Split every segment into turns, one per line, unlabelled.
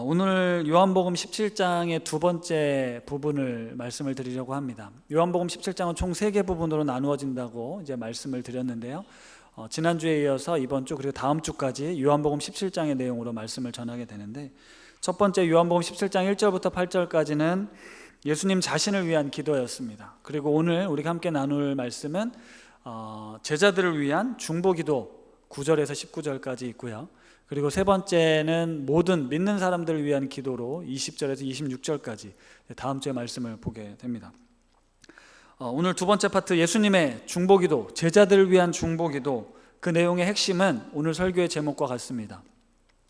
오늘 요한복음 17장의 두 번째 부분을 말씀을 드리려고 합니다. 요한복음 17장은 총 3개 부분으로 나누어진다고 이제 말씀을 드렸는데요. 지난주에 이어서 이번 주 그리고 다음 주까지 요한복음 17장의 내용으로 말씀을 전하게 되는데, 첫 번째 요한복음 17장 1절부터 8절까지는 예수님 자신을 위한 기도였습니다. 그리고 오늘 우리가 함께 나눌 말씀은 제자들을 위한 중보기도 9절에서 19절까지 있고요. 그리고 세 번째는 모든 믿는 사람들을 위한 기도로 20절에서 26절까지 다음 주에 말씀을 보게 됩니다. 오늘 두 번째 파트 예수님의 중보기도, 제자들을 위한 중보기도, 그 내용의 핵심은 오늘 설교의 제목과 같습니다.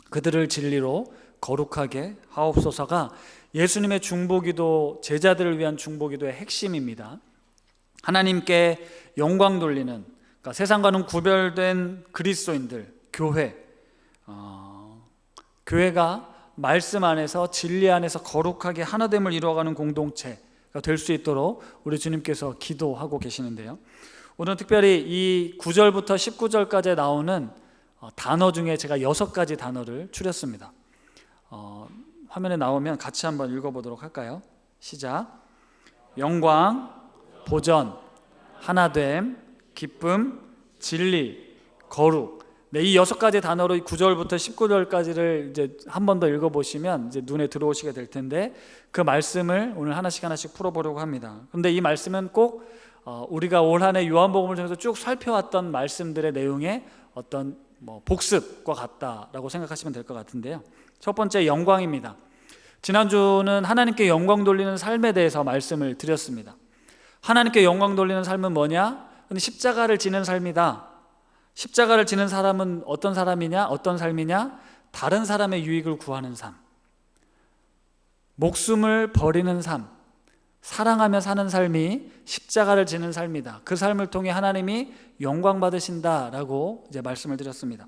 그들을 진리로 거룩하게 하옵소서가 예수님의 중보기도, 제자들을 위한 중보기도의 핵심입니다. 하나님께 영광 돌리는, 그러니까 세상과는 구별된 그리스도인들, 교회가 말씀 안에서, 진리 안에서 거룩하게 하나됨을 이루어가는 공동체가 될 수 있도록 우리 주님께서 기도하고 계시는데요, 오늘 특별히 이 9절부터 19절까지 나오는 단어 중에 제가 6가지 단어를 추렸습니다. 화면에 나오면 같이 한번 읽어보도록 할까요? 시작. 영광, 보전, 하나됨, 기쁨, 진리, 거룩. 네, 이 6가지 단어로 9절부터 19절까지를 이제 한 번 더 읽어보시면 이제 눈에 들어오시게 될 텐데, 그 말씀을 오늘 하나씩 풀어보려고 합니다. 그런데 이 말씀은 꼭 우리가 올 한 해 요한복음을 통해서 쭉 살펴왔던 말씀들의 내용의 어떤 복습과 같다라고 생각하시면 될 것 같은데요. 첫 번째, 영광입니다. 지난주는 하나님께 영광 돌리는 삶에 대해서 말씀을 드렸습니다. 하나님께 영광 돌리는 삶은 뭐냐? 근데 십자가를 지는 삶이다. 십자가를 지는 사람은 어떤 사람이냐? 어떤 삶이냐? 다른 사람의 유익을 구하는 삶, 목숨을 버리는 삶, 사랑하며 사는 삶이 십자가를 지는 삶이다. 그 삶을 통해 하나님이 영광 받으신다라고 이제 말씀을 드렸습니다.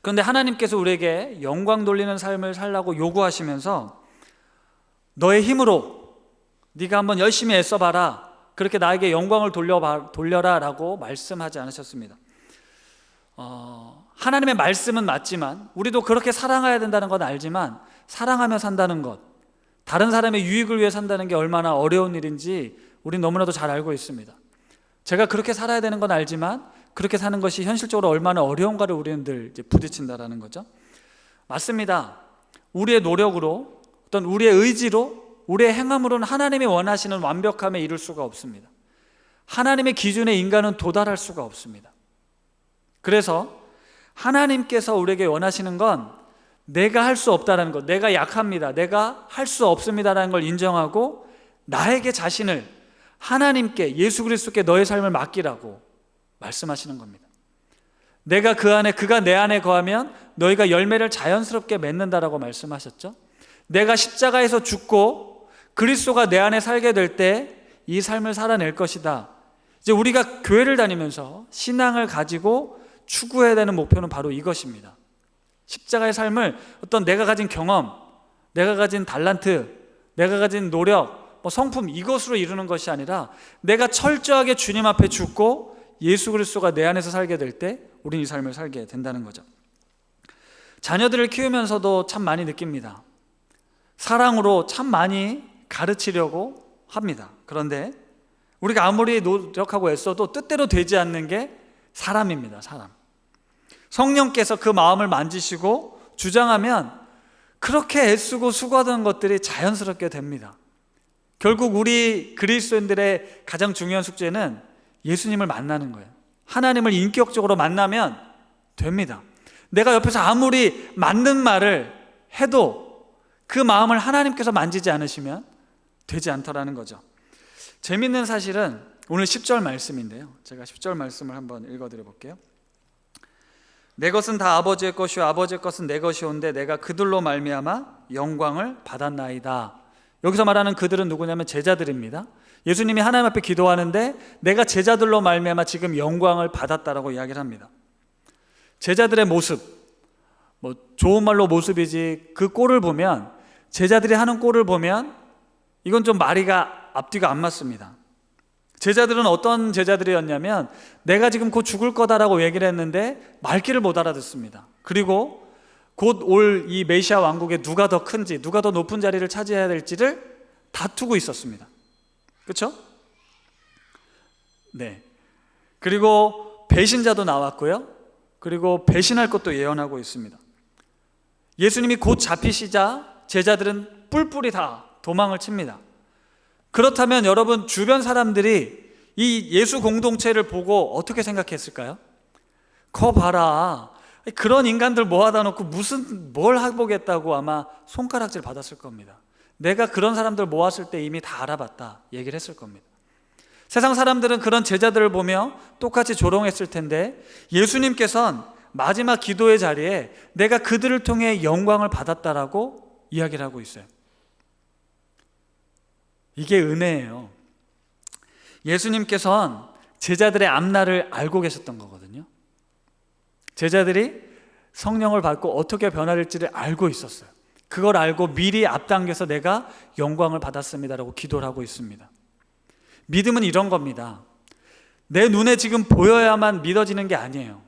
그런데 하나님께서 우리에게 영광 돌리는 삶을 살라고 요구하시면서 너의 힘으로 네가 한번 열심히 애써봐라, 그렇게 나에게 영광을 돌려라 라고 말씀하지 않으셨습니다. 하나님의 말씀은 맞지만, 우리도 그렇게 사랑해야 된다는 건 알지만, 사랑하며 산다는 것, 다른 사람의 유익을 위해 산다는 게 얼마나 어려운 일인지 우린 너무나도 잘 알고 있습니다. 제가 그렇게 살아야 되는 건 알지만 그렇게 사는 것이 현실적으로 얼마나 어려운가를 우리는 늘 이제 부딪힌다라는 거죠. 맞습니다. 우리의 노력으로, 어떤 우리의 의지로, 우리의 행함으로는 하나님이 원하시는 완벽함에 이룰 수가 없습니다. 하나님의 기준에 인간은 도달할 수가 없습니다. 그래서 하나님께서 우리에게 원하시는 건 내가 할 수 없다는 것, 내가 약합니다, 내가 할 수 없습니다라는 걸 인정하고 나에게 자신을 하나님께, 예수 그리스도께 너의 삶을 맡기라고 말씀하시는 겁니다. 내가 그 안에, 그가 내 안에 거하면 너희가 열매를 자연스럽게 맺는다라고 말씀하셨죠. 내가 십자가에서 죽고 그리스도가 내 안에 살게 될 때 이 삶을 살아낼 것이다. 이제 우리가 교회를 다니면서 신앙을 가지고 추구해야 되는 목표는 바로 이것입니다. 십자가의 삶을 어떤 내가 가진 경험, 내가 가진 달란트, 내가 가진 노력, 성품, 이것으로 이루는 것이 아니라 내가 철저하게 주님 앞에 죽고 예수 그리스도가 내 안에서 살게 될 때 우리는 이 삶을 살게 된다는 거죠. 자녀들을 키우면서도 참 많이 느낍니다. 사랑으로 참 많이 가르치려고 합니다. 그런데 우리가 아무리 노력하고 애써도 뜻대로 되지 않는 게 사람입니다. 사람. 성령께서 그 마음을 만지시고 주장하면 그렇게 애쓰고 수고하던 것들이 자연스럽게 됩니다. 결국 우리 그리스도인들의 가장 중요한 숙제는 예수님을 만나는 거예요. 하나님을 인격적으로 만나면 됩니다. 내가 옆에서 아무리 맞는 말을 해도 그 마음을 하나님께서 만지지 않으시면 되지 않더라는 거죠. 재밌는 사실은 오늘 10절 말씀인데요, 제가 10절 말씀을 한번 읽어드려 볼게요. 내 것은 다 아버지의 것이요 아버지의 것은 내 것이온데 내가 그들로 말미암아 영광을 받았나이다. 여기서 말하는 그들은 누구냐면 제자들입니다. 예수님이 하나님 앞에 기도하는데 내가 제자들로 말미암아 지금 영광을 받았다라고 이야기를 합니다. 제자들의 모습, 좋은 말로 모습이지, 그 꼴을 보면, 제자들이 하는 꼴을 보면 이건 좀 말이가 앞뒤가 안 맞습니다. 제자들은 어떤 제자들이었냐면 내가 지금 곧 죽을 거다라고 얘기를 했는데 말귀를 못 알아듣습니다. 그리고 곧 올 이 메시아 왕국에 누가 더 큰지, 누가 더 높은 자리를 차지해야 될지를 다투고 있었습니다. 그렇죠? 네. 그리고 배신자도 나왔고요. 그리고 배신할 것도 예언하고 있습니다. 예수님이 곧 잡히시자 제자들은 뿔뿔이 다 도망을 칩니다. 그렇다면 여러분, 주변 사람들이 이 예수 공동체를 보고 어떻게 생각했을까요? 거 봐라, 그런 인간들 모아다 놓고 무슨 뭘 해보겠다고 아마 손가락질 받았을 겁니다. 내가 그런 사람들 모았을 때 이미 다 알아봤다 얘기를 했을 겁니다. 세상 사람들은 그런 제자들을 보며 똑같이 조롱했을 텐데, 예수님께서는 마지막 기도의 자리에 내가 그들을 통해 영광을 받았다라고 이야기를 하고 있어요. 이게 은혜예요. 예수님께서는 제자들의 앞날을 알고 계셨던 거거든요. 제자들이 성령을 받고 어떻게 변화될지를 알고 있었어요. 그걸 알고 미리 앞당겨서 내가 영광을 받았습니다라고 기도를 하고 있습니다. 믿음은 이런 겁니다. 내 눈에 지금 보여야만 믿어지는 게 아니에요.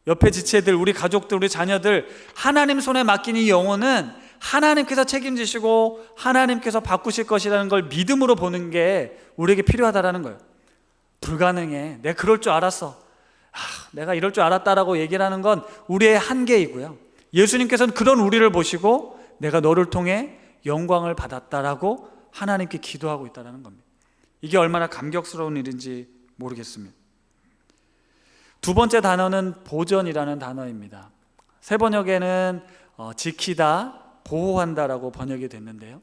옆에 지체들, 우리 가족들, 우리 자녀들 하나님 손에 맡긴 이 영혼은 하나님께서 책임지시고 하나님께서 바꾸실 것이라는 걸 믿음으로 보는 게 우리에게 필요하다라는 거예요. 불가능해, 내가 그럴 줄 알았어, 내가 이럴 줄 알았다라고 얘기를 하는 건 우리의 한계이고요. 예수님께서는 그런 우리를 보시고 내가 너를 통해 영광을 받았다라고 하나님께 기도하고 있다는 겁니다. 이게 얼마나 감격스러운 일인지 모르겠습니다. 두 번째 단어는 보전이라는 단어입니다. 새 번역에는 지키다, 보호한다라고 번역이 됐는데요,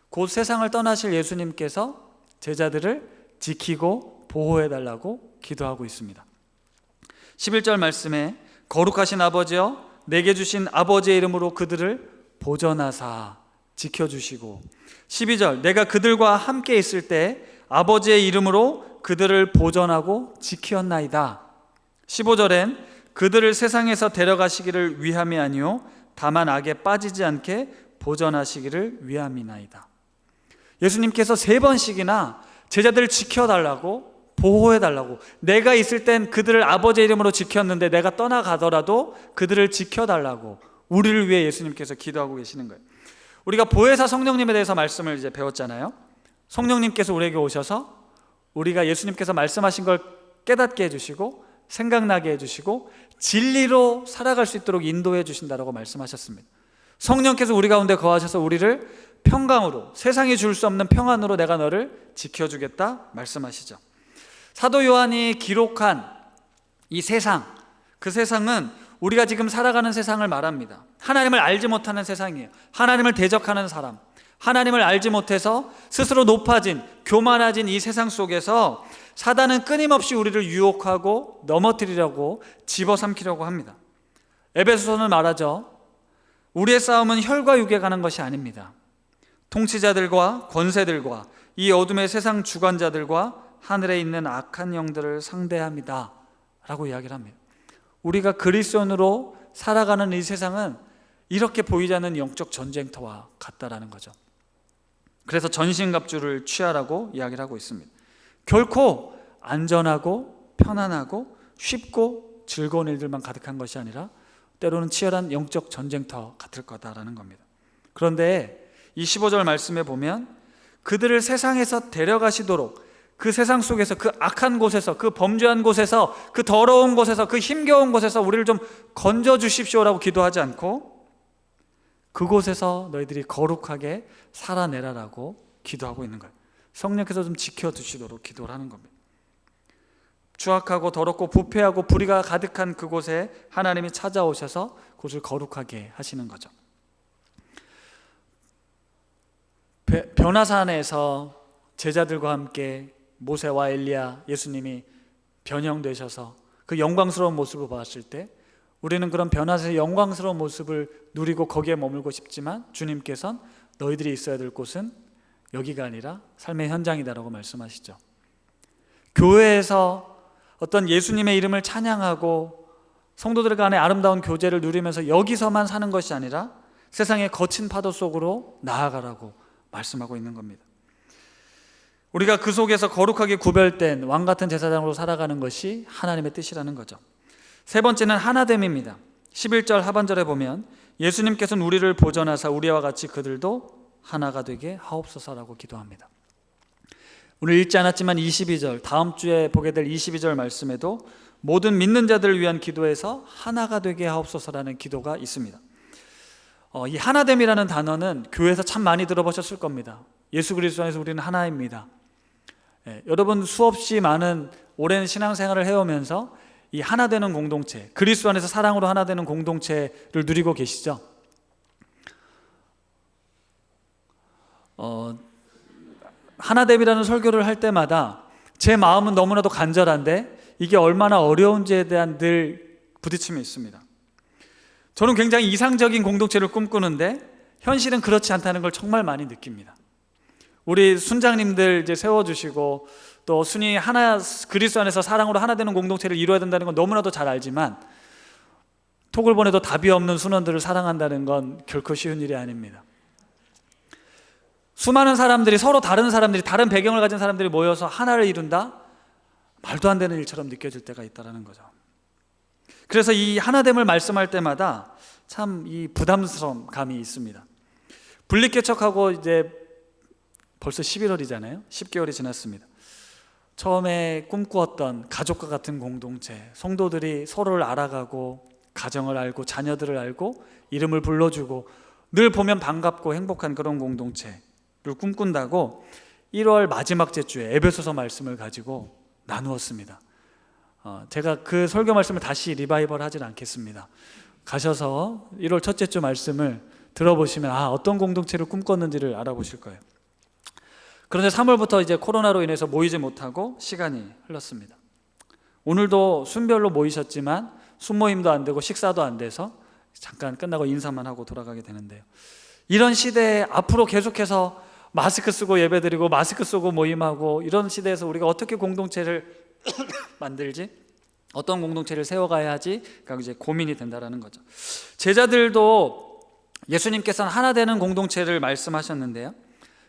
곧 세상을 떠나실 예수님께서 제자들을 지키고 보호해달라고 기도하고 있습니다. 11절 말씀에 거룩하신 아버지여 내게 주신 아버지의 이름으로 그들을 보전하사 지켜주시고, 12절 내가 그들과 함께 있을 때 아버지의 이름으로 그들을 보전하고 지키었나이다. 15절엔 그들을 세상에서 데려가시기를 위함이 아니요 다만 악에 빠지지 않게 보전하시기를 위함이나이다. 예수님께서 3번씩이나 제자들을 지켜달라고, 보호해달라고, 내가 있을 땐 그들을 아버지의 이름으로 지켰는데 내가 떠나가더라도 그들을 지켜달라고 우리를 위해 예수님께서 기도하고 계시는 거예요. 우리가 보혜사 성령님에 대해서 말씀을 이제 배웠잖아요. 성령님께서 우리에게 오셔서 우리가 예수님께서 말씀하신 걸 깨닫게 해주시고 생각나게 해주시고 진리로 살아갈 수 있도록 인도해 주신다라고 말씀하셨습니다. 성령께서 우리 가운데 거하셔서 우리를 평강으로, 세상이 줄 수 없는 평안으로 내가 너를 지켜주겠다 말씀하시죠. 사도 요한이 기록한 이 세상, 그 세상은 우리가 지금 살아가는 세상을 말합니다. 하나님을 알지 못하는 세상이에요. 하나님을 대적하는 사람, 하나님을 알지 못해서 스스로 높아진, 교만해진 이 세상 속에서 사단은 끊임없이 우리를 유혹하고 넘어뜨리려고 집어삼키려고 합니다. 에베소서는 말하죠. 우리의 싸움은 혈과 육에 가는 것이 아닙니다. 통치자들과 권세들과 이 어둠의 세상 주관자들과 하늘에 있는 악한 영들을 상대합니다 라고 이야기를 합니다. 우리가 그리스도인으로 살아가는 이 세상은 이렇게 보이지 않는 영적 전쟁터와 같다라는 거죠. 그래서 전신갑주를 취하라고 이야기를 하고 있습니다. 결코 안전하고 편안하고 쉽고 즐거운 일들만 가득한 것이 아니라 때로는 치열한 영적 전쟁터 같을 거다라는 겁니다. 그런데 이 15절 말씀에 보면 그들을 세상에서 데려가시도록, 그 세상 속에서, 그 악한 곳에서, 그 범죄한 곳에서, 그 더러운 곳에서, 그 힘겨운 곳에서 우리를 좀 건져주십시오라고 기도하지 않고 그곳에서 너희들이 거룩하게 살아내라라고 기도하고 있는 거예요. 성령께서 좀 지켜주시도록 기도를 하는 겁니다. 추악하고 더럽고 부패하고 불의가 가득한 그곳에 하나님이 찾아오셔서 그곳을 거룩하게 하시는 거죠. 변화산에서 제자들과 함께 모세와 엘리야, 예수님이 변형되셔서 그 영광스러운 모습을 봤을 때 우리는 그런 변화산의 영광스러운 모습을 누리고 거기에 머물고 싶지만 주님께서는 너희들이 있어야 될 곳은 여기가 아니라 삶의 현장이다라고 말씀하시죠. 교회에서 어떤 예수님의 이름을 찬양하고 성도들 간의 아름다운 교제를 누리면서 여기서만 사는 것이 아니라 세상의 거친 파도 속으로 나아가라고 말씀하고 있는 겁니다. 우리가 그 속에서 거룩하게 구별된 왕같은 제사장으로 살아가는 것이 하나님의 뜻이라는 거죠. 세 번째는 하나됨입니다. 11절 하반절에 보면 예수님께서는 우리를 보전하사 우리와 같이 그들도 하나가 되게 하옵소서라고 기도합니다. 오늘 읽지 않았지만 22절, 다음 주에 보게 될 22절 말씀에도 모든 믿는 자들을 위한 기도에서 하나가 되게 하옵소서라는 기도가 있습니다. 이 하나됨이라는 단어는 교회에서 참 많이 들어보셨을 겁니다. 예수 그리스도 안에서 우리는 하나입니다. 여러분 수없이 많은 오랜 신앙생활을 해오면서 이 하나 되는 공동체, 그리스도 안에서 사랑으로 하나 되는 공동체를 누리고 계시죠? 하나됨이라는 설교를 할 때마다 제 마음은 너무나도 간절한데 이게 얼마나 어려운지에 대한 늘 부딪힘이 있습니다. 저는 굉장히 이상적인 공동체를 꿈꾸는데 현실은 그렇지 않다는 걸 정말 많이 느낍니다. 우리 순장님들 이제 세워주시고 또 순위 하나, 그리스도 안에서 사랑으로 하나 되는 공동체를 이루어야 된다는 건 너무나도 잘 알지만 톡을 보내도 답이 없는 순원들을 사랑한다는 건 결코 쉬운 일이 아닙니다. 수많은 사람들이, 서로 다른 사람들이, 다른 배경을 가진 사람들이 모여서 하나를 이룬다? 말도 안 되는 일처럼 느껴질 때가 있다는 거죠. 그래서 이 하나됨을 말씀할 때마다 참 이 부담스러운 감이 있습니다. 분립개척하고 이제 벌써 11월이잖아요. 10개월이 지났습니다. 처음에 꿈꾸었던 가족과 같은 공동체, 성도들이 서로를 알아가고 가정을 알고 자녀들을 알고 이름을 불러주고 늘 보면 반갑고 행복한 그런 공동체를 꿈꾼다고 1월 마지막 주에 에베소서 말씀을 가지고 나누었습니다. 제가 그 설교 말씀을 다시 리바이벌 하진 않겠습니다. 가셔서 1월 첫째 주 말씀을 들어보시면 어떤 공동체를 꿈꿨는지를 알아보실 거예요. 그런데 3월부터 이제 코로나로 인해서 모이지 못하고 시간이 흘렀습니다. 오늘도 순별로 모이셨지만 순모임도 안 되고 식사도 안 돼서 잠깐 끝나고 인사만 하고 돌아가게 되는데요. 이런 시대에 앞으로 계속해서 마스크 쓰고 예배드리고 마스크 쓰고 모임하고 이런 시대에서 우리가 어떻게 공동체를 만들지? 어떤 공동체를 세워가야 하지? 그러니까 이제 고민이 된다라는 거죠. 제자들도 예수님께서는 하나 되는 공동체를 말씀하셨는데요.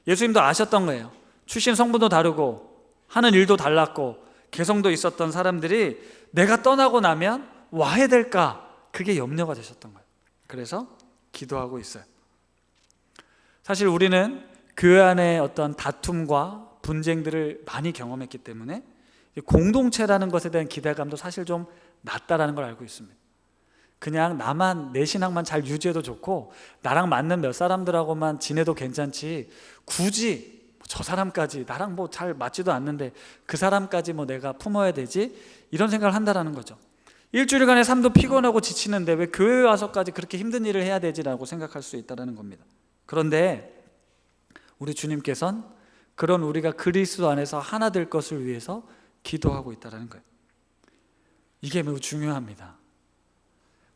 예수님도 아셨던 거예요. 출신 성분도 다르고 하는 일도 달랐고 개성도 있었던 사람들이 내가 떠나고 나면 와야 될까? 그게 염려가 되셨던 거예요. 그래서 기도하고 있어요. 사실 우리는 교회 안에 어떤 다툼과 분쟁들을 많이 경험했기 때문에 공동체라는 것에 대한 기대감도 사실 좀 낮다라는 걸 알고 있습니다. 그냥 나만, 내 신앙만 잘 유지해도 좋고 나랑 맞는 몇 사람들하고만 지내도 괜찮지 굳이 저 사람까지 나랑 뭐 잘 맞지도 않는데 그 사람까지 뭐 내가 품어야 되지? 이런 생각을 한다라는 거죠. 일주일간의 삶도 피곤하고 지치는데 왜 교회에 와서까지 그렇게 힘든 일을 해야 되지라고 생각할 수 있다는 겁니다. 그런데 우리 주님께서는 그런 우리가 그리스도 안에서 하나 될 것을 위해서 기도하고 있다는 거예요. 이게 매우 중요합니다.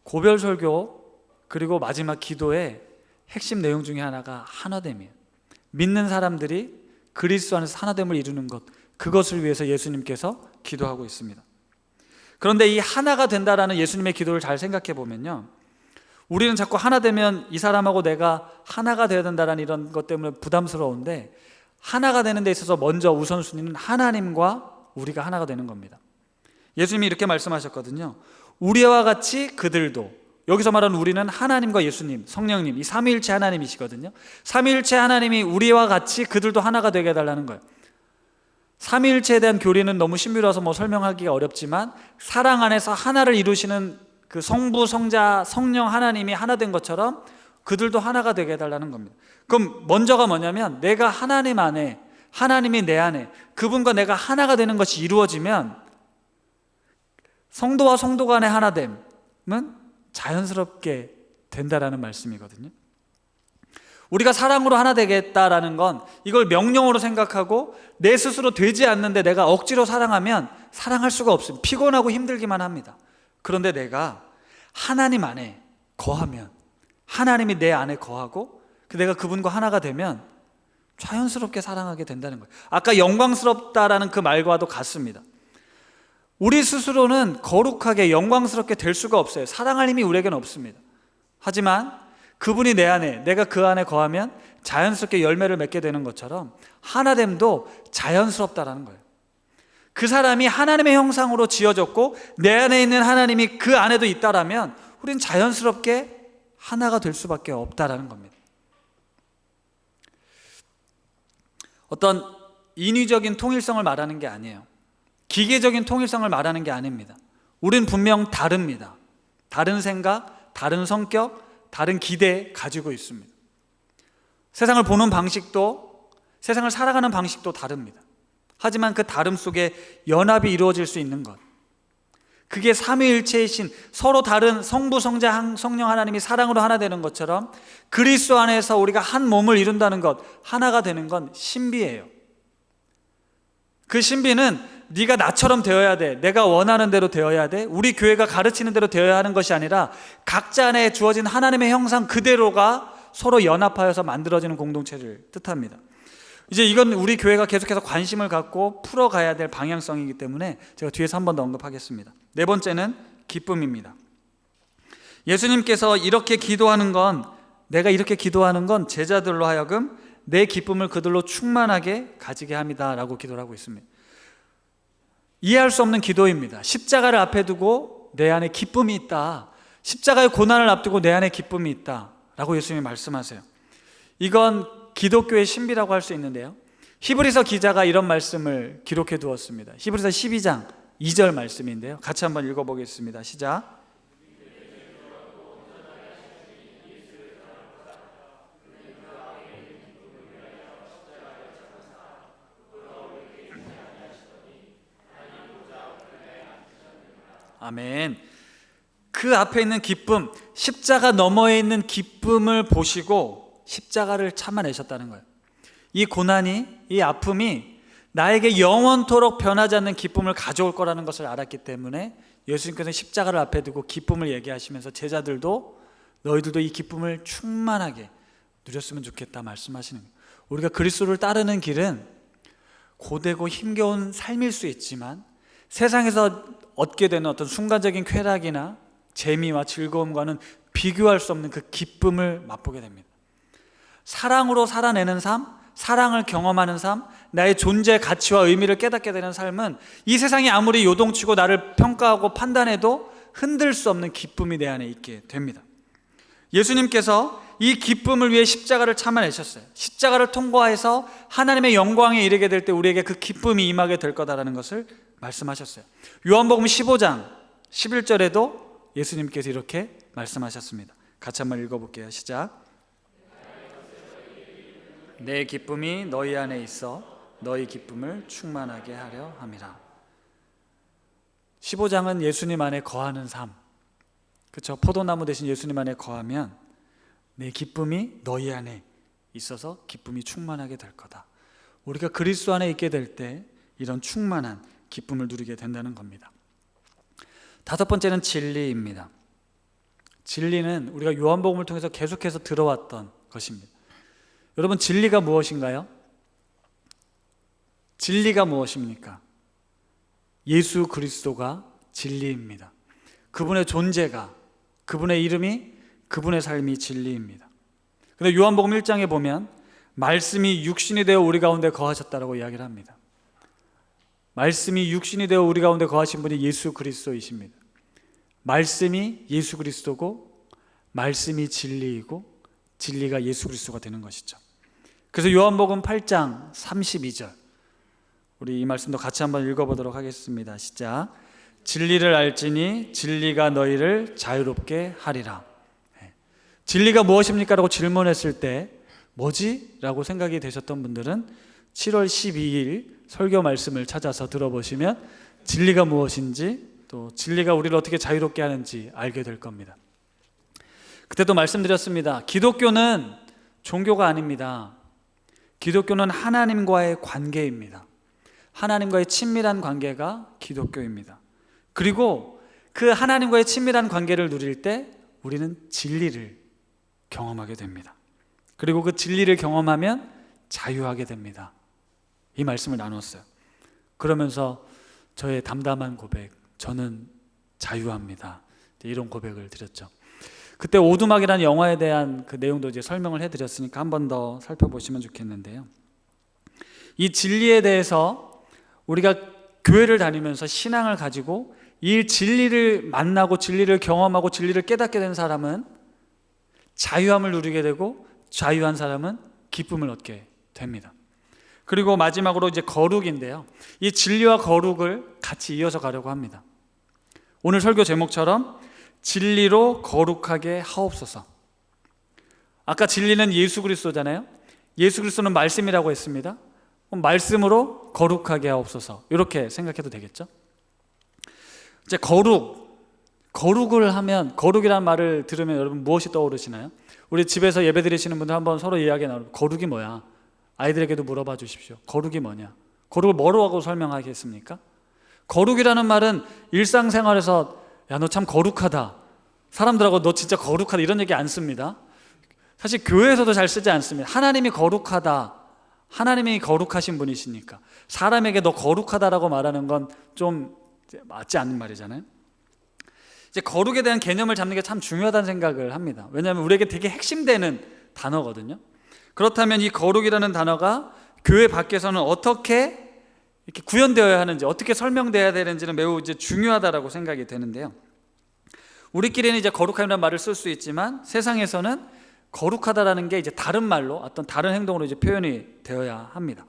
고별 설교 그리고 마지막 기도의 핵심 내용 중에 하나가 하나됨이에요. 믿는 사람들이 그리스도 안에서 하나됨을 이루는 것, 그것을 위해서 예수님께서 기도하고 있습니다. 그런데 이 하나가 된다라는 예수님의 기도를 잘 생각해 보면요, 우리는 자꾸 하나 되면 이 사람하고 내가 하나가 되어야 된다라는 이런 것 때문에 부담스러운데 하나가 되는 데 있어서 먼저 우선순위는 하나님과 우리가 하나가 되는 겁니다. 예수님이 이렇게 말씀하셨거든요. 우리와 같이 그들도, 여기서 말하는 우리는 하나님과 예수님, 성령님, 이 삼위일체 하나님이시거든요. 삼위일체 하나님이 우리와 같이 그들도 하나가 되게 해달라는 거예요. 삼위일체에 대한 교리는 너무 신비로워서 뭐 설명하기가 어렵지만 사랑 안에서 하나를 이루시는 그 성부, 성자, 성령 하나님이 하나 된 것처럼 그들도 하나가 되게 해달라는 겁니다. 그럼 먼저가 뭐냐면 내가 하나님 안에, 하나님이 내 안에, 그분과 내가 하나가 되는 것이 이루어지면 성도와 성도 간의 하나됨은 자연스럽게 된다라는 말씀이거든요. 우리가 사랑으로 하나 되겠다라는 건 이걸 명령으로 생각하고 내 스스로 되지 않는데 내가 억지로 사랑하면 사랑할 수가 없습니다. 피곤하고 힘들기만 합니다. 그런데 내가 하나님 안에 거하면, 하나님이 내 안에 거하고 내가 그분과 하나가 되면 자연스럽게 사랑하게 된다는 거예요. 아까 영광스럽다라는 그 말과도 같습니다. 우리 스스로는 거룩하게 영광스럽게 될 수가 없어요. 사랑할 힘이 우리에게는 없습니다. 하지만 그분이 내 안에, 내가 그 안에 거하면 자연스럽게 열매를 맺게 되는 것처럼 하나됨도 자연스럽다라는 거예요. 그 사람이 하나님의 형상으로 지어졌고 내 안에 있는 하나님이 그 안에도 있다라면 우린 자연스럽게 하나가 될 수밖에 없다라는 겁니다. 어떤 인위적인 통일성을 말하는 게 아니에요. 기계적인 통일성을 말하는 게 아닙니다. 우린 분명 다릅니다. 다른 생각, 다른 성격, 다른 기대 가지고 있습니다. 세상을 보는 방식도, 세상을 살아가는 방식도 다릅니다. 하지만 그 다름 속에 연합이 이루어질 수 있는 것, 그게 삼위일체이신 서로 다른 성부, 성자, 성령 하나님이 사랑으로 하나 되는 것처럼 그리스도 안에서 우리가 한 몸을 이룬다는 것, 하나가 되는 건 신비예요. 그 신비는 네가 나처럼 되어야 돼, 내가 원하는 대로 되어야 돼, 우리 교회가 가르치는 대로 되어야 하는 것이 아니라 각자 안에 주어진 하나님의 형상 그대로가 서로 연합하여서 만들어지는 공동체를 뜻합니다. 이제 이건 우리 교회가 계속해서 관심을 갖고 풀어가야 될 방향성이기 때문에 제가 뒤에서 한 번 더 언급하겠습니다. 네 번째는 기쁨입니다. 예수님께서 이렇게 기도하는 건, 내가 이렇게 기도하는 건 제자들로 하여금 내 기쁨을 그들로 충만하게 가지게 합니다 라고 기도를 하고 있습니다. 이해할 수 없는 기도입니다. 십자가를 앞에 두고 내 안에 기쁨이 있다, 십자가의 고난을 앞두고 내 안에 기쁨이 있다 라고 예수님이 말씀하세요. 이건 기독교의 신비라고 할 수 있는데요, 히브리서 기자가 이런 말씀을 기록해 두었습니다. 히브리서 12장 2절 말씀인데요, 같이 한번 읽어보겠습니다. 시작. 아멘. 그 앞에 있는 기쁨, 십자가 너머에 있는 기쁨을 보시고 십자가를 참아내셨다는 거예요. 이 고난이, 이 아픔이 나에게 영원토록 변하지 않는 기쁨을 가져올 거라는 것을 알았기 때문에 예수님께서 십자가를 앞에 두고 기쁨을 얘기하시면서 제자들도 너희들도 이 기쁨을 충만하게 누렸으면 좋겠다 말씀하시는 거예요. 우리가 그리스도를 따르는 길은 고되고 힘겨운 삶일 수 있지만 세상에서 얻게 되는 어떤 순간적인 쾌락이나 재미와 즐거움과는 비교할 수 없는 그 기쁨을 맛보게 됩니다. 사랑으로 살아내는 삶, 사랑을 경험하는 삶, 나의 존재 가치와 의미를 깨닫게 되는 삶은 이 세상이 아무리 요동치고 나를 평가하고 판단해도 흔들 수 없는 기쁨이 내 안에 있게 됩니다. 예수님께서 이 기쁨을 위해 십자가를 참아내셨어요. 십자가를 통과해서 하나님의 영광에 이르게 될 때 우리에게 그 기쁨이 임하게 될 거다라는 것을 말씀하셨어요. 요한복음 15장 11절에도 예수님께서 이렇게 말씀하셨습니다. 같이 한번 읽어볼게요. 시작. 내 기쁨이 너희 안에 있어 너희 기쁨을 충만하게 하려 함이라. 15장은 예수님 안에 거하는 삶, 그렇죠? 포도나무 대신 예수님 안에 거하면 내 기쁨이 너희 안에 있어서 기쁨이 충만하게 될 거다. 우리가 그리스도 안에 있게 될 때 이런 충만한 기쁨을 누리게 된다는 겁니다. 다섯 번째는 진리입니다. 진리는 우리가 요한복음을 통해서 계속해서 들어왔던 것입니다. 여러분, 진리가 무엇인가요? 진리가 무엇입니까? 예수 그리스도가 진리입니다. 그분의 존재가, 그분의 이름이, 그분의 삶이 진리입니다. 근데 요한복음 1장에 보면 말씀이 육신이 되어 우리 가운데 거하셨다라고 이야기를 합니다. 말씀이 육신이 되어 우리 가운데 거하신 분이 예수 그리스도이십니다. 말씀이 예수 그리스도고 말씀이 진리이고 진리가 예수 그리스도가 되는 것이죠. 그래서 요한복음 8장 32절, 우리 이 말씀도 같이 한번 읽어보도록 하겠습니다. 시작. 진리를 알지니 진리가 너희를 자유롭게 하리라. 진리가 무엇입니까? 라고 질문했을 때 뭐지? 라고 생각이 되셨던 분들은 7월 12일 설교 말씀을 찾아서 들어보시면 진리가 무엇인지, 또 진리가 우리를 어떻게 자유롭게 하는지 알게 될 겁니다. 그때도 말씀드렸습니다. 기독교는 종교가 아닙니다. 기독교는 하나님과의 관계입니다. 하나님과의 친밀한 관계가 기독교입니다. 그리고 그 하나님과의 친밀한 관계를 누릴 때 우리는 진리를 경험하게 됩니다. 그리고 그 진리를 경험하면 자유하게 됩니다. 이 말씀을 나눴어요. 그러면서 저의 담담한 고백, 저는 자유합니다, 이런 고백을 드렸죠. 그때 오두막이라는 영화에 대한 그 내용도 이제 설명을 해드렸으니까 한 번 더 살펴보시면 좋겠는데요. 이 진리에 대해서 우리가 교회를 다니면서 신앙을 가지고 이 진리를 만나고 진리를 경험하고 진리를 깨닫게 된 사람은 자유함을 누리게 되고 자유한 사람은 기쁨을 얻게 됩니다. 그리고 마지막으로 이제 거룩인데요. 이 진리와 거룩을 같이 이어서 가려고 합니다. 오늘 설교 제목처럼 진리로 거룩하게 하옵소서. 아까 진리는 예수 그리스도잖아요. 예수 그리스도는 말씀이라고 했습니다. 그럼 말씀으로 거룩하게 하옵소서. 이렇게 생각해도 되겠죠? 이제 거룩을 하면, 거룩이라는 말을 들으면 여러분 무엇이 떠오르시나요? 우리 집에서 예배 드리시는 분들 한번 서로 이야기 나누고, 거룩이 뭐야? 아이들에게도 물어봐 주십시오. 거룩이 뭐냐? 거룩을 뭐로 하고 설명하겠습니까? 거룩이라는 말은 일상생활에서 야, 너 참 거룩하다, 사람들하고 너 진짜 거룩하다 이런 얘기 안 씁니다. 사실 교회에서도 잘 쓰지 않습니다. 하나님이 거룩하다, 하나님이 거룩하신 분이시니까. 사람에게 너 거룩하다라고 말하는 건 좀 맞지 않는 말이잖아요. 이제 거룩에 대한 개념을 잡는 게 참 중요하다는 생각을 합니다. 왜냐하면 우리에게 되게 핵심되는 단어거든요. 그렇다면 이 거룩이라는 단어가 교회 밖에서는 어떻게 이렇게 구현되어야 하는지, 어떻게 설명되어야 되는지는 매우 이제 중요하다라고 생각이 되는데요. 우리끼리는 이제 거룩함이라는 말을 쓸 수 있지만 세상에서는 거룩하다라는 게 이제 다른 말로, 어떤 다른 행동으로 이제 표현이 되어야 합니다.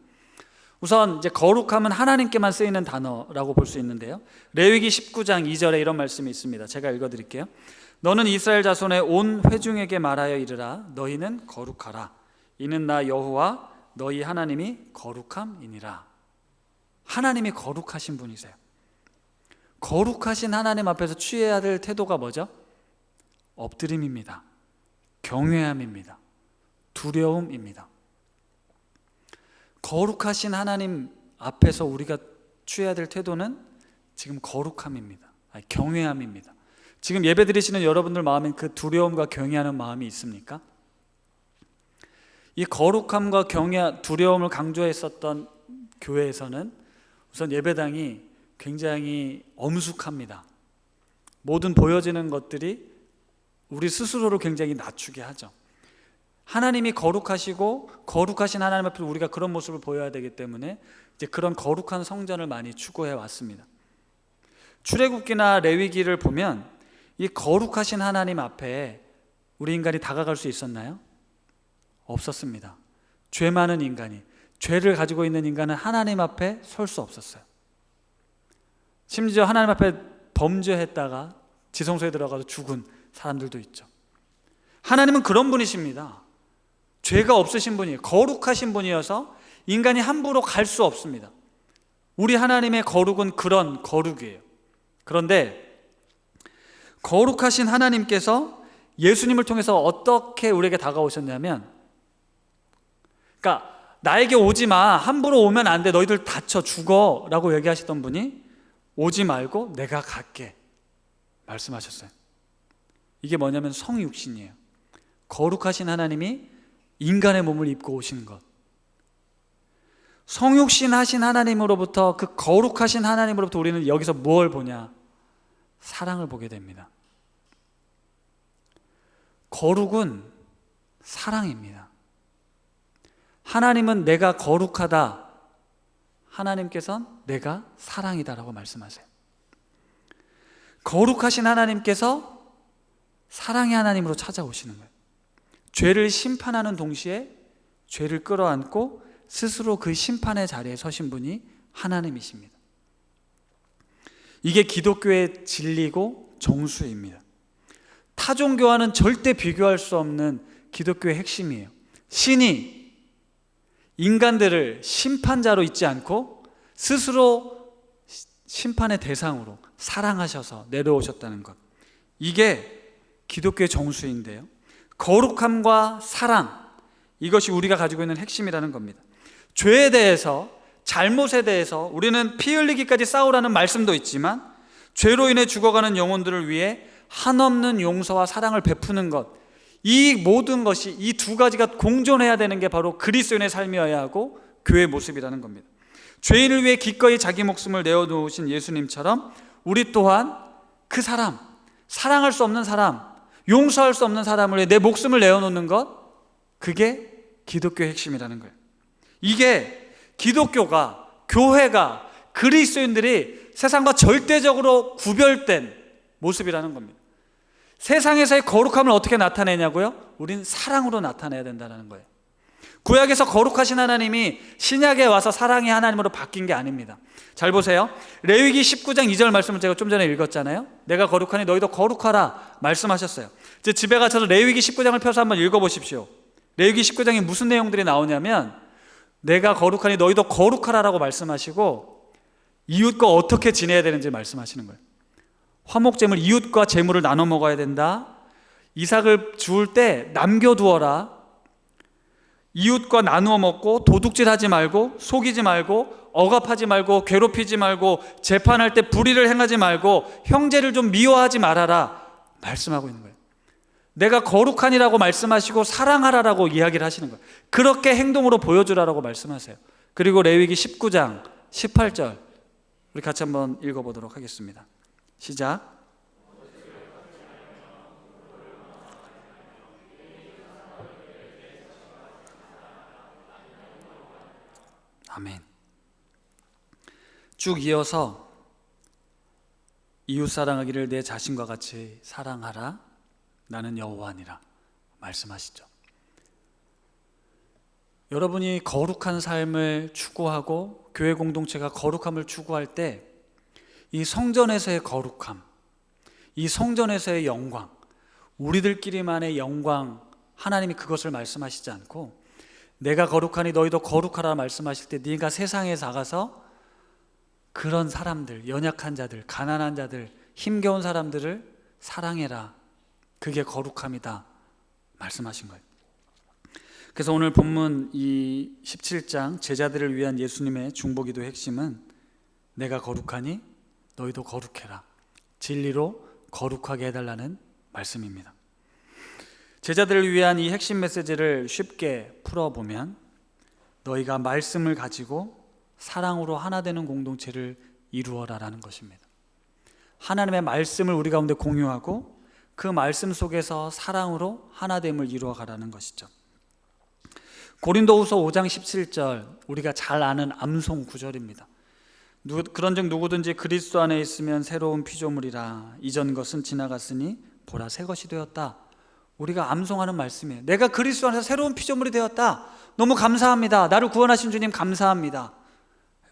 우선 이제 거룩함은 하나님께만 쓰이는 단어라고 볼 수 있는데요. 레위기 19장 2절에 이런 말씀이 있습니다. 제가 읽어드릴게요. 너는 이스라엘 자손의 온 회중에게 말하여 이르라. 너희는 거룩하라. 이는 나 여호와 너희 하나님이 거룩함이니라. 하나님이 거룩하신 분이세요. 거룩하신 하나님 앞에서 취해야 될 태도가 뭐죠? 엎드림입니다. 경외함입니다. 두려움입니다. 거룩하신 하나님 앞에서 우리가 취해야 될 태도는 지금 거룩함입니다. 아니, 경외함입니다. 지금 예배 드리시는 여러분들 마음엔 그 두려움과 경외하는 마음이 있습니까? 이 거룩함과 두려움을 강조했었던 교회에서는 우선 예배당이 굉장히 엄숙합니다. 모든 보여지는 것들이 우리 스스로를 굉장히 낮추게 하죠. 하나님이 거룩하시고 거룩하신 하나님 앞에 우리가 그런 모습을 보여야 되기 때문에 이제 그런 거룩한 성전을 많이 추구해 왔습니다. 출애굽기나 레위기를 보면 이 거룩하신 하나님 앞에 우리 인간이 다가갈 수 있었나요? 없었습니다. 죄 많은 인간이, 죄를 가지고 있는 인간은 하나님 앞에 설 수 없었어요. 심지어 하나님 앞에 범죄했다가 지성소에 들어가서 죽은 사람들도 있죠. 하나님은 그런 분이십니다. 죄가 없으신 분이에요. 거룩하신 분이어서 인간이 함부로 갈 수 없습니다. 우리 하나님의 거룩은 그런 거룩이에요. 그런데 거룩하신 하나님께서 예수님을 통해서 어떻게 우리에게 다가오셨냐면, 그러니까 나에게 오지 마, 함부로 오면 안 돼, 너희들 다쳐 죽어 라고 얘기하시던 분이 오지 말고 내가 갈게 말씀하셨어요. 이게 뭐냐면 성육신이에요. 거룩하신 하나님이 인간의 몸을 입고 오신 것. 성육신 하신 하나님으로부터, 그 거룩하신 하나님으로부터 우리는 여기서 무엇을 보냐? 사랑을 보게 됩니다. 거룩은 사랑입니다. 하나님은 내가 거룩하다, 하나님께서는 내가 사랑이다라고 말씀하세요. 거룩하신 하나님께서 사랑의 하나님으로 찾아오시는 거예요. 죄를 심판하는 동시에 죄를 끌어안고 스스로 그 심판의 자리에 서신 분이 하나님이십니다. 이게 기독교의 진리고 정수입니다. 타 종교와는 절대 비교할 수 없는 기독교의 핵심이에요. 신이 인간들을 심판자로 있지 않고 스스로 심판의 대상으로 사랑하셔서 내려오셨다는 것, 이게 기독교의 정수인데요. 거룩함과 사랑, 이것이 우리가 가지고 있는 핵심이라는 겁니다. 죄에 대해서, 잘못에 대해서 우리는 피 흘리기까지 싸우라는 말씀도 있지만, 죄로 인해 죽어가는 영혼들을 위해 한없는 용서와 사랑을 베푸는 것, 이 모든 것이, 이 두 가지가 공존해야 되는 게 바로 그리스도인의 삶이어야 하고 교회의 모습이라는 겁니다. 죄인을 위해 기꺼이 자기 목숨을 내어놓으신 예수님처럼 우리 또한 그 사람, 사랑할 수 없는 사람, 용서할 수 없는 사람을 위해 내 목숨을 내어놓는 것, 그게 기독교의 핵심이라는 거예요. 이게 기독교가, 교회가, 그리스도인들이 세상과 절대적으로 구별된 모습이라는 겁니다. 세상에서의 거룩함을 어떻게 나타내냐고요? 우린 사랑으로 나타내야 된다는 거예요. 구약에서 거룩하신 하나님이 신약에 와서 사랑의 하나님으로 바뀐 게 아닙니다. 잘 보세요. 레위기 19장 2절 말씀을 제가 좀 전에 읽었잖아요. 내가 거룩하니 너희도 거룩하라 말씀하셨어요. 이제 집에 가셔서 레위기 19장을 펴서 한번 읽어보십시오. 레위기 19장에 무슨 내용들이 나오냐면 내가 거룩하니 너희도 거룩하라라고 말씀하시고 이웃과 어떻게 지내야 되는지 말씀하시는 거예요. 화목제물, 이웃과 제물을 나눠 먹어야 된다. 이삭을 주울 때 남겨두어라. 이웃과 나누어 먹고 도둑질하지 말고 속이지 말고 억압하지 말고 괴롭히지 말고 재판할 때 불의를 행하지 말고 형제를 좀 미워하지 말아라 말씀하고 있는 거예요. 내가 거룩하니라고 말씀하시고 사랑하라라고 이야기를 하시는 거예요. 그렇게 행동으로 보여주라라고 말씀하세요. 그리고 레위기 19장 18절 우리 같이 한번 읽어보도록 하겠습니다. 시작. 아멘. 쭉 이어서 이웃 사랑하기를 내 자신과 같이 사랑하라. 나는 여호와니라 말씀하시죠. 여러분이 거룩한 삶을 추구하고 교회 공동체가 거룩함을 추구할 때 이 성전에서의 거룩함, 이 성전에서의 영광, 우리들끼리만의 영광, 하나님이 그것을 말씀하시지 않고 내가 거룩하니 너희도 거룩하라 말씀하실 때 네가 세상에 나가서 그런 사람들, 연약한 자들, 가난한 자들, 힘겨운 사람들을 사랑해라. 그게 거룩함이다 말씀하신 거예요. 그래서 오늘 본문 이 17장 제자들을 위한 예수님의 중보기도의 핵심은 내가 거룩하니 너희도 거룩해라. 진리로 거룩하게 해달라는 말씀입니다. 제자들을 위한 이 핵심 메시지를 쉽게 풀어보면 너희가 말씀을 가지고 사랑으로 하나 되는 공동체를 이루어라라는 것입니다. 하나님의 말씀을 우리 가운데 공유하고 그 말씀 속에서 사랑으로 하나됨을 이루어가라는 것이죠. 고린도후서 5장 17절 우리가 잘 아는 암송 구절입니다. 그런즉 누구든지 그리스도 안에 있으면 새로운 피조물이라 이전 것은 지나갔으니 보라 새 것이 되었다. 우리가 암송하는 말씀이에요. 내가 그리스도 안에서 새로운 피조물이 되었다. 너무 감사합니다. 나를 구원하신 주님 감사합니다.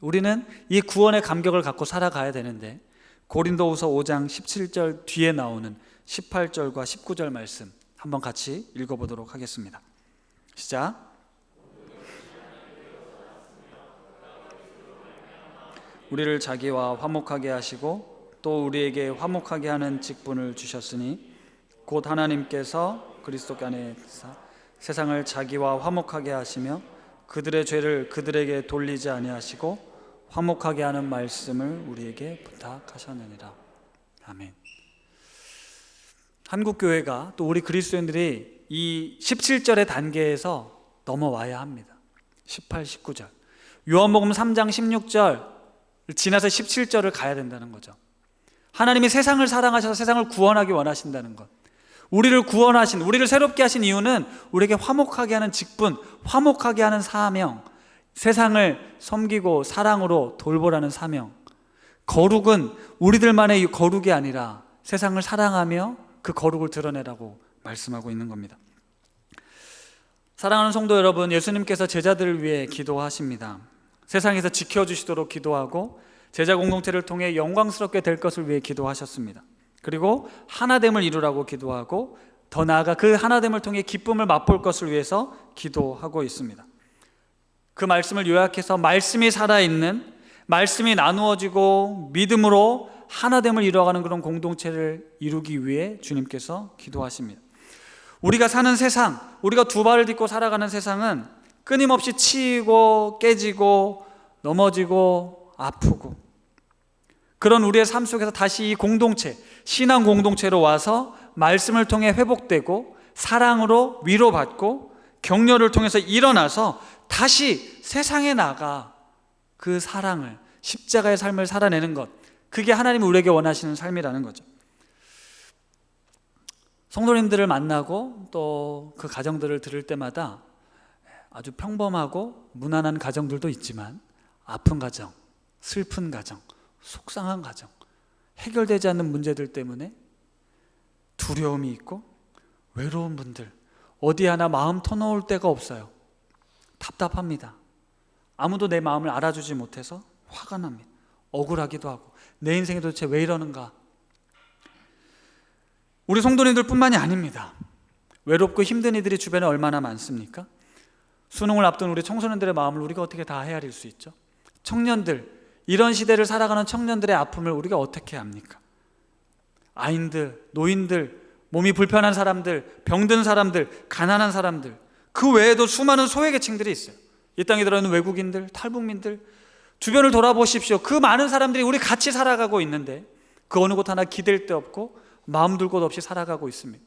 우리는 이 구원의 감격을 갖고 살아가야 되는데 고린도후서 5장 17절 뒤에 나오는 18절과 19절 말씀 한번 같이 읽어보도록 하겠습니다. 시작. 우리를 자기와 화목하게 하시고 또 우리에게 화목하게 하는 직분을 주셨으니 곧 하나님께서 그리스도 안에서 세상을 자기와 화목하게 하시며 그들의 죄를 그들에게 돌리지 아니하시고 화목하게 하는 말씀을 우리에게 부탁하셨느니라. 아멘. 한국교회가 또 우리 그리스도인들이 이 17절의 단계에서 넘어와야 합니다. 18, 19절 요한복음 3장 16절 지나서 17절을 가야 된다는 거죠. 하나님이 세상을 사랑하셔서 세상을 구원하기 원하신다는 것, 우리를 구원하신, 우리를 새롭게 하신 이유는 우리에게 화목하게 하는 직분, 화목하게 하는 사명, 세상을 섬기고 사랑으로 돌보라는 사명. 거룩은 우리들만의 거룩이 아니라 세상을 사랑하며 그 거룩을 드러내라고 말씀하고 있는 겁니다. 사랑하는 성도 여러분, 예수님께서 제자들을 위해 기도하십니다. 세상에서 지켜주시도록 기도하고 제자 공동체를 통해 영광스럽게 될 것을 위해 기도하셨습니다. 그리고 하나됨을 이루라고 기도하고 더 나아가 그 하나됨을 통해 기쁨을 맛볼 것을 위해서 기도하고 있습니다. 그 말씀을 요약해서 말씀이 살아있는, 말씀이 나누어지고 믿음으로 하나됨을 이루어가는 그런 공동체를 이루기 위해 주님께서 기도하십니다. 우리가 사는 세상, 우리가 두 발을 딛고 살아가는 세상은 끊임없이 치이고 깨지고 넘어지고 아프고, 그런 우리의 삶 속에서 다시 이 공동체, 신앙 공동체로 와서 말씀을 통해 회복되고 사랑으로 위로받고 격려를 통해서 일어나서 다시 세상에 나가 그 사랑을, 십자가의 삶을 살아내는 것, 그게 하나님이 우리에게 원하시는 삶이라는 거죠. 성도님들을 만나고 또 그 가정들을 들을 때마다 아주 평범하고 무난한 가정들도 있지만 아픈 가정, 슬픈 가정, 속상한 가정, 해결되지 않는 문제들 때문에 두려움이 있고 외로운 분들, 어디 하나 마음 터놓을 데가 없어요. 답답합니다. 아무도 내 마음을 알아주지 못해서 화가 납니다. 억울하기도 하고 내 인생이 도대체 왜 이러는가. 우리 성도님들 뿐만이 아닙니다. 외롭고 힘든 이들이 주변에 얼마나 많습니까? 수능을 앞둔 우리 청소년들의 마음을 우리가 어떻게 다 헤아릴 수 있죠? 청년들, 이런 시대를 살아가는 청년들의 아픔을 우리가 어떻게 합니까? 아인들, 노인들, 몸이 불편한 사람들, 병든 사람들, 가난한 사람들, 그 외에도 수많은 소외계층들이 있어요. 이 땅에 들어있는 외국인들, 탈북민들, 주변을 돌아보십시오. 그 많은 사람들이 우리 같이 살아가고 있는데 그 어느 곳 하나 기댈 데 없고 마음 둘 곳 없이 살아가고 있습니다.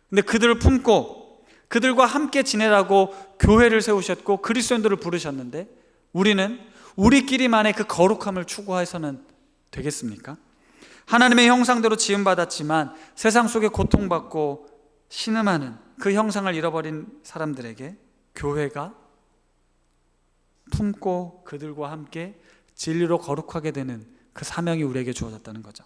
근데 그들을 품고 그들과 함께 지내라고 교회를 세우셨고 그리스도인들을 부르셨는데 우리는 우리끼리만의 그 거룩함을 추구해서는 되겠습니까? 하나님의 형상대로 지음받았지만 세상 속에 고통받고 신음하는 그 형상을 잃어버린 사람들에게 교회가 품고 그들과 함께 진리로 거룩하게 되는 그 사명이 우리에게 주어졌다는 거죠.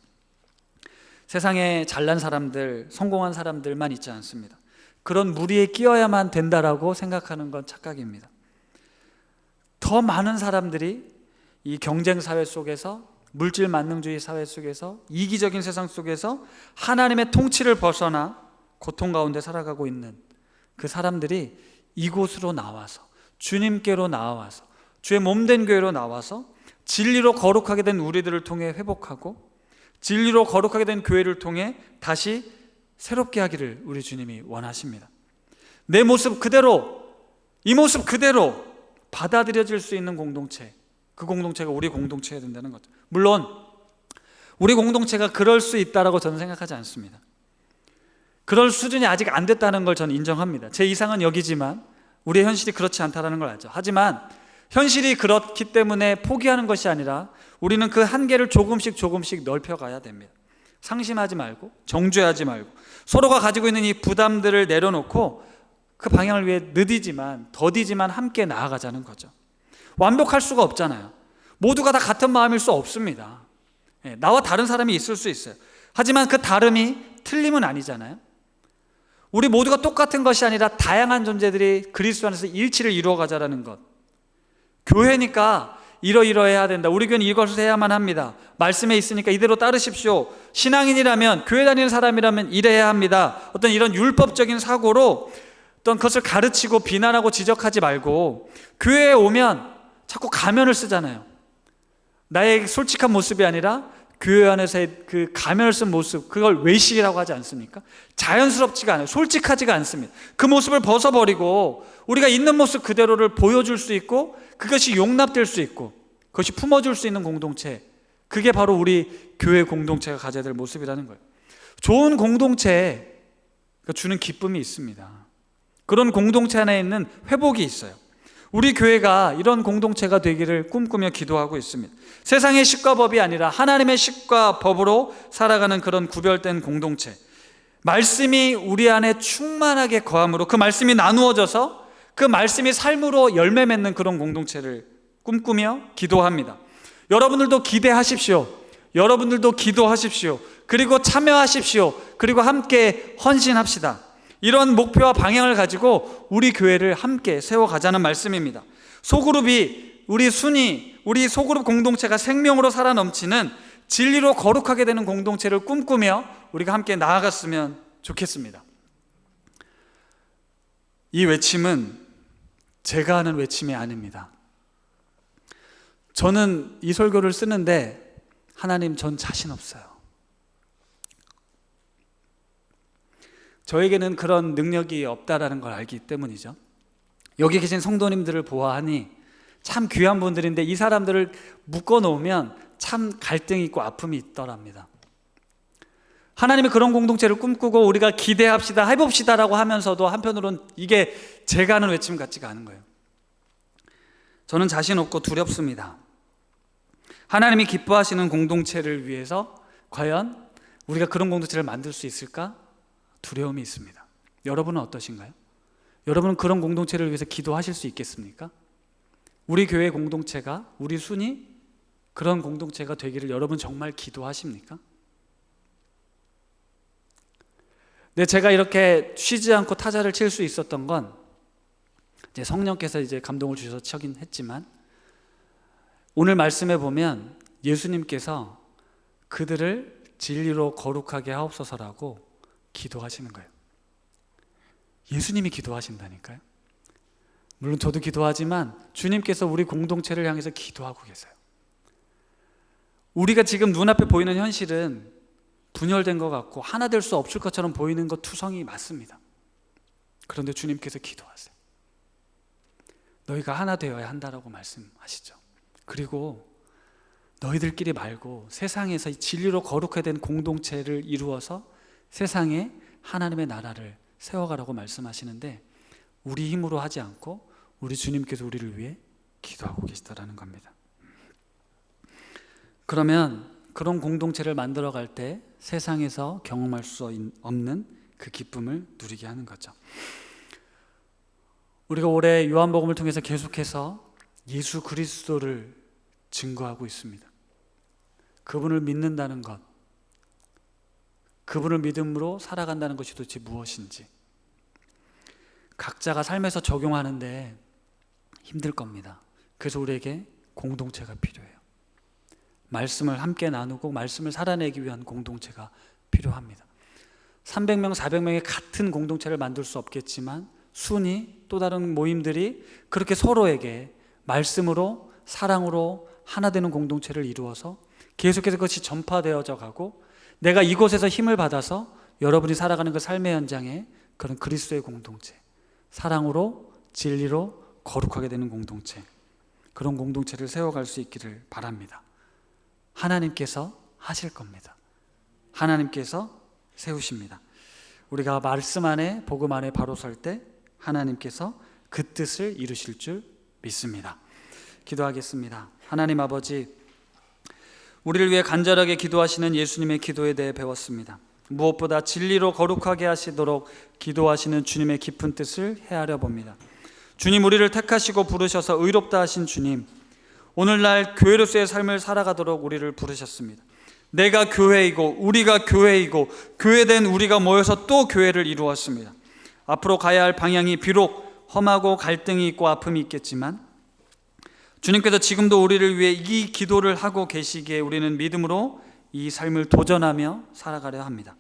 세상에 잘난 사람들, 성공한 사람들만 있지 않습니다. 그런 무리에 끼어야만 된다라고 생각하는 건 착각입니다. 더 많은 사람들이 이 경쟁 사회 속에서, 물질 만능주의 사회 속에서, 이기적인 세상 속에서 하나님의 통치를 벗어나 고통 가운데 살아가고 있는 그 사람들이 이곳으로 나와서, 주님께로 나와서, 주의 몸된 교회로 나와서 진리로 거룩하게 된 우리들을 통해 회복하고 진리로 거룩하게 된 교회를 통해 다시 새롭게 하기를 우리 주님이 원하십니다. 내 모습 그대로, 이 모습 그대로 받아들여질 수 있는 공동체, 그 공동체가 우리 공동체가 된다는 거죠. 물론 우리 공동체가 그럴 수 있다라고 저는 생각하지 않습니다. 그럴 수준이 아직 안 됐다는 걸 저는 인정합니다. 제 이상은 여기지만 우리의 현실이 그렇지 않다는 걸 알죠. 하지만 현실이 그렇기 때문에 포기하는 것이 아니라 우리는 그 한계를 조금씩 넓혀가야 됩니다. 상심하지 말고, 정죄하지 말고, 서로가 가지고 있는 이 부담들을 내려놓고 그 방향을 위해 느디지만 더디지만 함께 나아가자는 거죠. 완벽할 수가 없잖아요. 모두가 다 같은 마음일 수 없습니다. 나와 다른 사람이 있을 수 있어요. 하지만 그 다름이 틀림은 아니잖아요. 우리 모두가 똑같은 것이 아니라 다양한 존재들이 그리스도 안에서 일치를 이루어가자라는 것. 교회니까 이러이러해야 된다. 우리 교회는 이것을 해야만 합니다. 말씀에 있으니까 이대로 따르십시오. 신앙인이라면, 교회 다니는 사람이라면 이래야 합니다. 어떤 이런 율법적인 사고로 어떤 것을 가르치고 비난하고 지적하지 말고 교회에 오면 자꾸 가면을 쓰잖아요. 나의 솔직한 모습이 아니라 교회 안에서의 그 가면을 쓴 모습, 그걸 외식이라고 하지 않습니까? 자연스럽지가 않아요. 솔직하지가 않습니다. 그 모습을 벗어버리고 우리가 있는 모습 그대로를 보여줄 수 있고 그것이 용납될 수 있고 그것이 품어줄 수 있는 공동체, 그게 바로 우리 교회 공동체가 가져야 될 모습이라는 거예요. 좋은 공동체가 주는 기쁨이 있습니다. 그런 공동체 안에 있는 회복이 있어요. 우리 교회가 이런 공동체가 되기를 꿈꾸며 기도하고 있습니다. 세상의 식과 법이 아니라 하나님의 식과 법으로 살아가는 그런 구별된 공동체, 말씀이 우리 안에 충만하게 거함으로 그 말씀이 나누어져서 그 말씀이 삶으로 열매 맺는 그런 공동체를 꿈꾸며 기도합니다. 여러분들도 기대하십시오. 여러분들도 기도하십시오. 그리고 참여하십시오. 그리고 함께 헌신합시다. 이런 목표와 방향을 가지고 우리 교회를 함께 세워가자는 말씀입니다. 소그룹이, 우리 순위, 우리 소그룹 공동체가 생명으로 살아 넘치는 진리로 거룩하게 되는 공동체를 꿈꾸며 우리가 함께 나아갔으면 좋겠습니다. 이 외침은 제가 하는 외침이 아닙니다. 저는 이 설교를 쓰는데 하나님, 전 자신 없어요. 저에게는 그런 능력이 없다라는 걸 알기 때문이죠. 여기 계신 성도님들을 보아하니 참 귀한 분들인데 이 사람들을 묶어놓으면 참 갈등이 있고 아픔이 있더랍니다. 하나님이 그런 공동체를 꿈꾸고 우리가 기대합시다, 해봅시다라고 하면서도 한편으로는 이게 제가 하는 외침 같지가 않은 거예요. 저는 자신 없고 두렵습니다. 하나님이 기뻐하시는 공동체를 위해서 과연 우리가 그런 공동체를 만들 수 있을까? 두려움이 있습니다. 여러분은 어떠신가요? 여러분은 그런 공동체를 위해서 기도하실 수 있겠습니까? 우리 교회 공동체가, 우리 순이 그런 공동체가 되기를 여러분 정말 기도하십니까? 근데 제가 이렇게 쉬지 않고 타자를 칠 수 있었던 건 이제 성령께서 이제 감동을 주셔서 치긴 했지만, 오늘 말씀에 보면 예수님께서 그들을 진리로 거룩하게 하옵소서라고 기도하시는 거예요. 예수님이 기도하신다니까요. 물론 저도 기도하지만 주님께서 우리 공동체를 향해서 기도하고 계세요. 우리가 지금 눈앞에 보이는 현실은 분열된 것 같고 하나 될 수 없을 것처럼 보이는 것 투성이 맞습니다. 그런데 주님께서 기도하세요. 너희가 하나 되어야 한다라고 말씀하시죠. 그리고 너희들끼리 말고 세상에서 진리로 거룩하게 된 공동체를 이루어서 세상에 하나님의 나라를 세워가라고 말씀하시는데, 우리 힘으로 하지 않고 우리 주님께서 우리를 위해 기도하고 계시다라는 겁니다. 그러면 그런 공동체를 만들어갈 때 세상에서 경험할 수 없는 그 기쁨을 누리게 하는 거죠. 우리가 올해 요한복음을 통해서 계속해서 예수 그리스도를 증거하고 있습니다. 그분을 믿는다는 것, 그분을 믿음으로 살아간다는 것이 도대체 무엇인지 각자가 삶에서 적용하는데 힘들 겁니다. 그래서 우리에게 공동체가 필요해요. 말씀을 함께 나누고 말씀을 살아내기 위한 공동체가 필요합니다. 300명, 400명의 같은 공동체를 만들 수 없겠지만 순위 또 다른 모임들이 그렇게 서로에게 말씀으로 사랑으로 하나 되는 공동체를 이루어서 계속해서 그것이 전파되어져 가고, 내가 이곳에서 힘을 받아서 여러분이 살아가는 그 삶의 현장에 그런 그리스도의 공동체, 사랑으로 진리로 거룩하게 되는 공동체, 그런 공동체를 세워갈 수 있기를 바랍니다. 하나님께서 하실 겁니다. 하나님께서 세우십니다. 우리가 말씀 안에 복음 안에 바로 설 때 하나님께서 그 뜻을 이루실 줄 믿습니다. 기도하겠습니다. 하나님 아버지, 우리를 위해 간절하게 기도하시는 예수님의 기도에 대해 배웠습니다. 무엇보다 진리로 거룩하게 하시도록 기도하시는 주님의 깊은 뜻을 헤아려 봅니다. 주님, 우리를 택하시고 부르셔서 의롭다 하신 주님, 오늘날 교회로서의 삶을 살아가도록 우리를 부르셨습니다. 내가 교회이고 우리가 교회이고 교회된 우리가 모여서 또 교회를 이루었습니다. 앞으로 가야 할 방향이 비록 험하고 갈등이 있고 아픔이 있겠지만 주님께서 지금도 우리를 위해 이 기도를 하고 계시기에 우리는 믿음으로 이 삶을 도전하며 살아가려 합니다.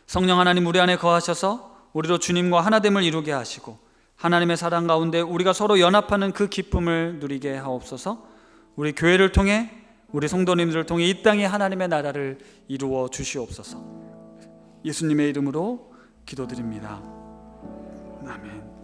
성령 하나님, 우리 안에 거하셔서 우리로 주님과 하나됨을 이루게 하시고 하나님의 사랑 가운데 우리가 서로 연합하는 그 기쁨을 누리게 하옵소서. 우리 교회를 통해, 우리 성도님들을 통해 이 땅에 하나님의 나라를 이루어 주시옵소서. 예수님의 이름으로 기도드립니다. 아멘.